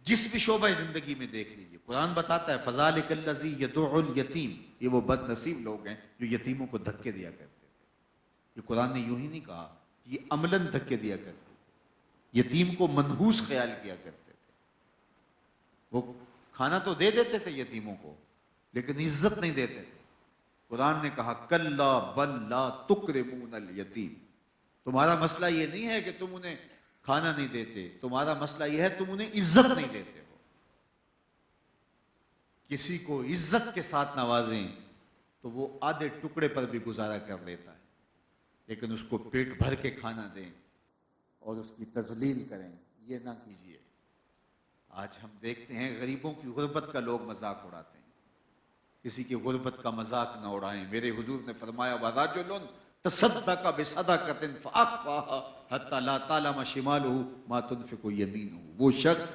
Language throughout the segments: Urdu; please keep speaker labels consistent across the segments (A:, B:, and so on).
A: جس بھی شعبہ زندگی میں دیکھ لیجئے، قرآن بتاتا ہے فَذَلِكَ الَّذِي يَدُعُ الْيَتِيمَ، یہ وہ بد نصیب لوگ ہیں جو یتیموں کو دھکے دیا کرتے تھے۔ یہ قرآن نے یوں ہی نہیں کہا، یہ عملاً دھکے دیا کرتے تھے، یتیم کو منحوس خیال کیا کرتے تھے۔ وہ کھانا تو دے دیتے تھے یتیموں کو، لیکن عزت نہیں دیتے تھے۔ قرآن نے کہا کَلَّا بَل لَا تُکْرِمُونَ الْيَتِيمَ، تمہارا مسئلہ یہ نہیں ہے کہ تم انہیں کھانا نہیں دیتے، تمہارا مسئلہ یہ ہے تم انہیں عزت نہیں دیتے ہو۔ کسی کو عزت کے ساتھ نوازیں تو وہ آدھے ٹکڑے پر بھی گزارا کر لیتا ہے، لیکن اس کو پیٹ بھر کے کھانا دیں اور اس کی تذلیل کریں، یہ نہ کیجیے۔ آج ہم دیکھتے ہیں غریبوں کی غربت کا لوگ مذاق اڑاتے ہیں، کسی کی غربت کا مذاق نہ اڑائیں۔ میرے حضور نے فرمایا وَرَجُلٌ تَصَدَّقَ بِصَدَقَةٍ فَأَخْفَاهَا حَتَّى لَا تَعْلَمَ شِمَالُهُ مَا تُنْفِقُ يَمِينُهُ، وہ شخص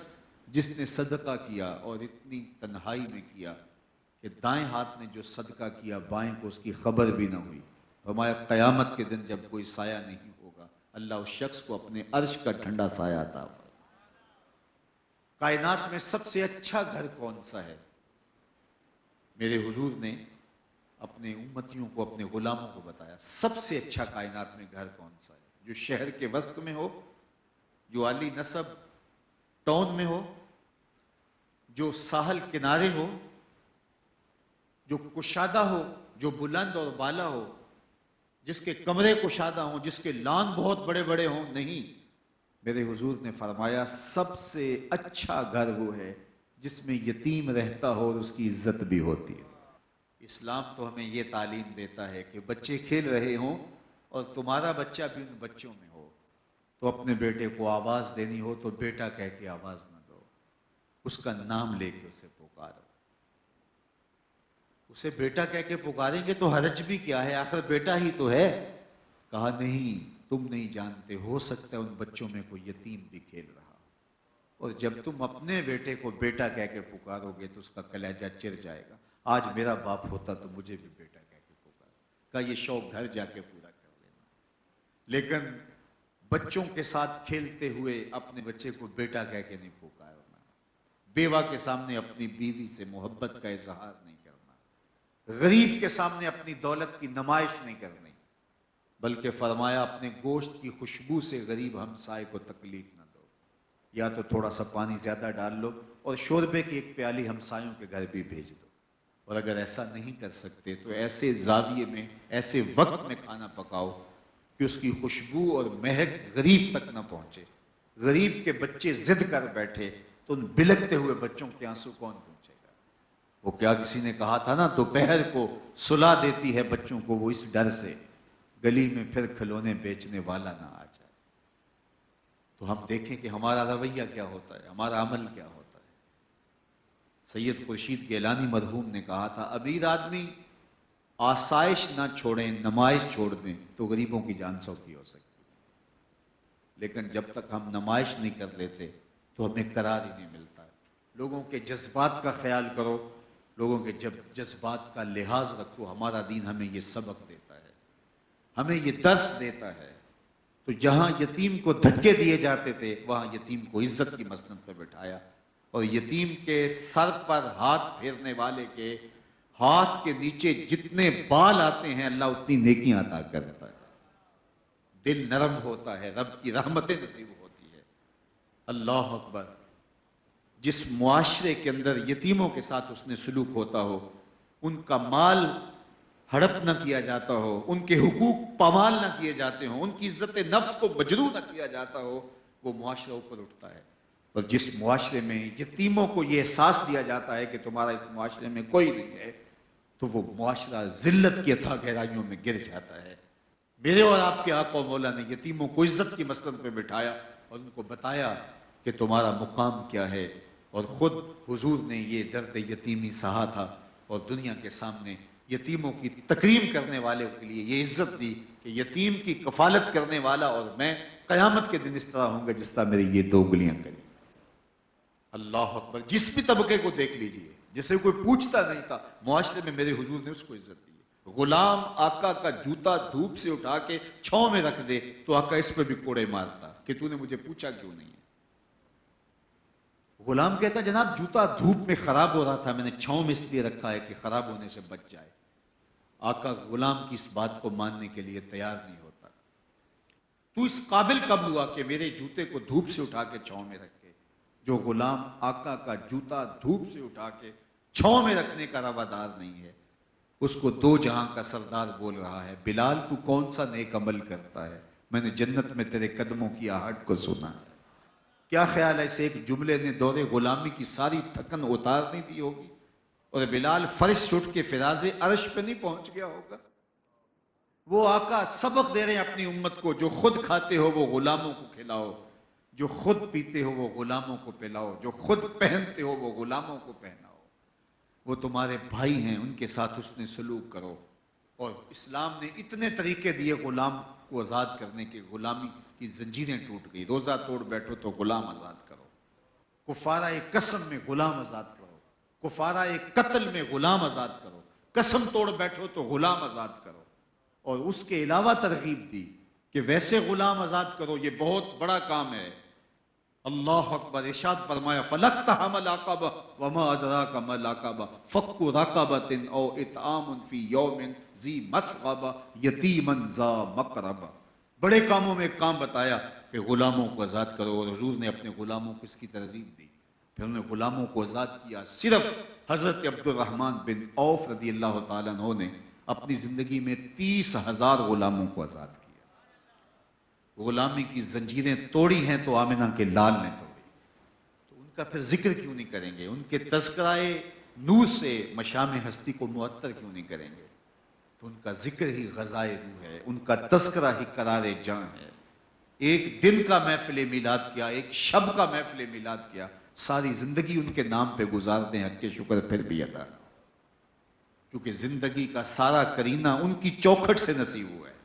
A: جس نے صدقہ کیا اور اتنی تنہائی میں کیا کہ دائیں ہاتھ نے جو صدقہ کیا بائیں کو اس کی خبر بھی نہ ہوئی۔ فرمایا قیامت کے دن جب کوئی سایہ نہیں ہوگا، اللہ اس شخص کو اپنے عرش کا ٹھنڈا سایہ عطا فرمائے۔ کائنات میں سب سے اچھا گھر کون سا ہے؟ میرے حضور نے اپنے امتیوں کو، اپنے غلاموں کو بتایا سب سے اچھا کائنات میں گھر کون سا ہے؟ جو شہر کے وسط میں ہو، جو عالی نصب ٹاؤن میں ہو، جو ساحل کنارے ہو، جو کشادہ ہو، جو بلند اور بالا ہو، جس کے کمرے کشادہ ہوں، جس کے لان بہت بڑے بڑے ہوں؟ نہیں، میرے حضور نے فرمایا سب سے اچھا گھر وہ ہے جس میں یتیم رہتا ہو اور اس کی عزت بھی ہوتی ہے۔ اسلام تو ہمیں یہ تعلیم دیتا ہے کہ بچے کھیل رہے ہوں اور تمہارا بچہ بھی ان بچوں میں ہو، تو اپنے بیٹے کو آواز دینی ہو تو بیٹا کہہ کے آواز نہ دو، اس کا نام لے کے اسے پکارو۔ اسے بیٹا کہہ کے پکاریں گے تو حرج بھی کیا ہے، آخر بیٹا ہی تو ہے۔ کہا نہیں، تم نہیں جانتے، ہو سکتا ہے ان بچوں میں کوئی یتیم بھی کھیل رہا، اور جب تم اپنے بیٹے کو بیٹا کہہ کے پکارو گے تو اس کا کلیجہ چر جائے گا۔ آج میرا باپ ہوتا تو مجھے بھی بیٹا کہہ کے پکارا۔ کہا یہ شوق گھر جا کے پورا کر لینا، لیکن بچوں کے ساتھ کھیلتے ہوئے اپنے بچے کو بیٹا کہہ کے نہیں پکارنا، بیوہ کے سامنے اپنی بیوی سے محبت کا اظہار نہیں کرنا، غریب کے سامنے اپنی دولت کی نمائش نہیں کرنی، بلکہ فرمایا اپنے گوشت کی خوشبو سے غریب ہمسائے کو تکلیف نہ دو، یا تو تھوڑا سا پانی زیادہ ڈال لو اور شوربے کی ایک پیالی ہمسایوں کے گھر بھی بھیج دو، اور اگر ایسا نہیں کر سکتے تو ایسے زاویے میں، ایسے وقت میں کھانا پکاؤ کہ اس کی خوشبو اور مہک غریب تک نہ پہنچے۔ غریب کے بچے ضد کر بیٹھے تو ان بلکتے ہوئے بچوں کے آنسو کون پہنچے گا؟ وہ کیا کسی نے کہا تھا نا، دوپہر کو سلا دیتی ہے بچوں کو وہ اس ڈر سے گلی میں پھر کھلونے بیچنے والا نہ آ جائے۔ تو ہم دیکھیں کہ ہمارا رویہ کیا ہوتا ہے، ہمارا عمل کیا ہوتا ہے۔ سید خورشید گیلانی مرحوم نے کہا تھا امیر آدمی آسائش نہ چھوڑیں، نمائش چھوڑ دیں تو غریبوں کی جان سوکھی ہو سکتی ہے، لیکن جب تک ہم نمائش نہیں کر لیتے تو ہمیں قرار ہی نہیں ملتا ہے۔ لوگوں کے جذبات کا خیال کرو، لوگوں کے جذبات کا لحاظ رکھو۔ ہمارا دین ہمیں یہ سبق دیتا ہے، ہمیں یہ درس دیتا ہے۔ تو جہاں یتیم کو دھکے دیے جاتے تھے وہاں یتیم کو عزت کی مسند پر بٹھایا، اور یتیم کے سر پر ہاتھ پھیرنے والے کے ہاتھ کے نیچے جتنے بال آتے ہیں اللہ اتنی نیکیاں عطا کرتا ہے، دل نرم ہوتا ہے، رب کی رحمتیں نصیب ہوتی ہے۔ اللہ اکبر۔ جس معاشرے کے اندر یتیموں کے ساتھ اس نے سلوک ہوتا ہو، ان کا مال ہڑپ نہ کیا جاتا ہو، ان کے حقوق پامال نہ کیے جاتے ہوں، ان کی عزت نفس کو مجروح نہ کیا جاتا ہو، وہ معاشرہ اوپر اٹھتا ہے۔ اور جس معاشرے میں یتیموں کو یہ احساس دیا جاتا ہے کہ تمہارا اس معاشرے میں کوئی نہیں ہے، تو وہ معاشرہ ذلت کی اتھاہ گہرائیوں میں گر جاتا ہے۔ میرے اور آپ کے آقا و مولا نے یتیموں کو عزت کی مسند پہ بٹھایا اور ان کو بتایا کہ تمہارا مقام کیا ہے، اور خود حضور نے یہ درد یتیمی سہا تھا، اور دنیا کے سامنے یتیموں کی تکریم کرنے والے کے لیے یہ عزت دی کہ یتیم کی کفالت کرنے والا اور میں قیامت کے دن اس طرح ہوں گا جس طرح میری یہ دو انگلیاں کریں۔ اللہ اکبر۔ جس بھی طبقے کو دیکھ لیجئے، جسے کوئی پوچھتا نہیں تھا، معاشرے میں میرے حضور نے اس کو عزت دی۔ غلام آقا کا جوتا دھوپ سے اٹھا کے چھاؤں میں رکھ دے تو آقا اس پہ بھی کوڑے مارتا کہ تو نے مجھے پوچھا کیوں نہیں ہے۔ غلام کہتا جناب جوتا دھوپ میں خراب ہو رہا تھا، میں نے چھاؤں میں اس لیے رکھا ہے کہ خراب ہونے سے بچ جائے۔ آقا غلام کی اس بات کو ماننے کے لیے تیار نہیں ہوتا۔ تو اس قابل کب ہوا کہ میرے جوتے کو دھوپ سے اٹھا کے چھاؤں میں رکھے؟ جو غلام آقا کا جوتا دھوپ سے اٹھا کے چھاؤں میں رکھنے کا روادار نہیں ہے، اس کو دو جہاں کا سردار بول رہا ہے، بلال تو کون سا نیک عمل کرتا ہے، میں نے جنت میں تیرے قدموں کی آہٹ کو سنا ہے۔ کیا خیال ہے اس ایک جملے نے دور غلامی کی ساری تھکن اتار نہیں دی ہوگی؟ اور بلال فرش سے اٹھ کے فراز عرش پہ نہیں پہنچ گیا ہوگا؟ وہ آقا سبق دے رہے ہیں اپنی امت کو، جو خود کھاتے ہو وہ غلاموں کو کھلاؤ، جو خود پیتے ہو وہ غلاموں کو پلاؤ، جو خود پہنتے ہو وہ غلاموں کو پہناؤ۔ وہ تمہارے بھائی ہیں، ان کے ساتھ حسن سلوک کرو۔ اور اسلام نے اتنے طریقے دیے غلام کو آزاد کرنے کے، غلامی کی زنجیریں ٹوٹ گئی۔ روزہ توڑ بیٹھو تو غلام آزاد کرو، کفارہ قسم میں غلام آزاد کرو، کفارہ قتل میں غلام آزاد کرو، قسم توڑ بیٹھو تو غلام آزاد کرو۔ اور اس کے علاوہ ترغیب دی کہ ویسے غلام آزاد کرو، یہ بہت بڑا کام ہے۔ اللہ اکبر، ارشاد فرمایا فَلَقْتَحَمَ الْعَقَبَةَ وَمَا أَدْرَاكَ مَا الْعَقَبَةُ فَكُّ رَقَبَةٍ أَوْ إِطْعَامٌ فِي يَوْمٍ ذِي مَسْغَبَةٍ يَتِيمًا ذَا مَقْرَبَةٍ۔ بڑے کاموں میں ایک کام بتایا کہ غلاموں کو آزاد کرو، اور حضور نے اپنے غلاموں کو اس کی ترغیب دی۔ پھر انہوں نے غلاموں کو آزاد کیا۔ صرف حضرت عبد الرحمن بن عوف رضی اللہ تعالیٰ عنہ نے اپنی زندگی میں 30,000 غلاموں کو آزاد کیا۔ غلامی کی زنجیریں توڑی ہیں تو آمنہ کے لال نے توڑی، تو ان کا پھر ذکر کیوں نہیں کریں گے؟ ان کے تذکرہ نور سے مشام ہستی کو معطر کیوں نہیں کریں گے؟ تو ان کا ذکر ہی غذائے روح ہے، ان کا تذکرہ ہی قرار جان ہے۔ ایک دن کا محفل میلاد کیا، ایک شب کا محفل میلاد کیا، ساری زندگی ان کے نام پہ گزار دیں، حق کے شکر پھر بھی ادا، کیونکہ زندگی کا سارا کرینہ ان کی چوکھٹ سے نصیب ہوا ہے۔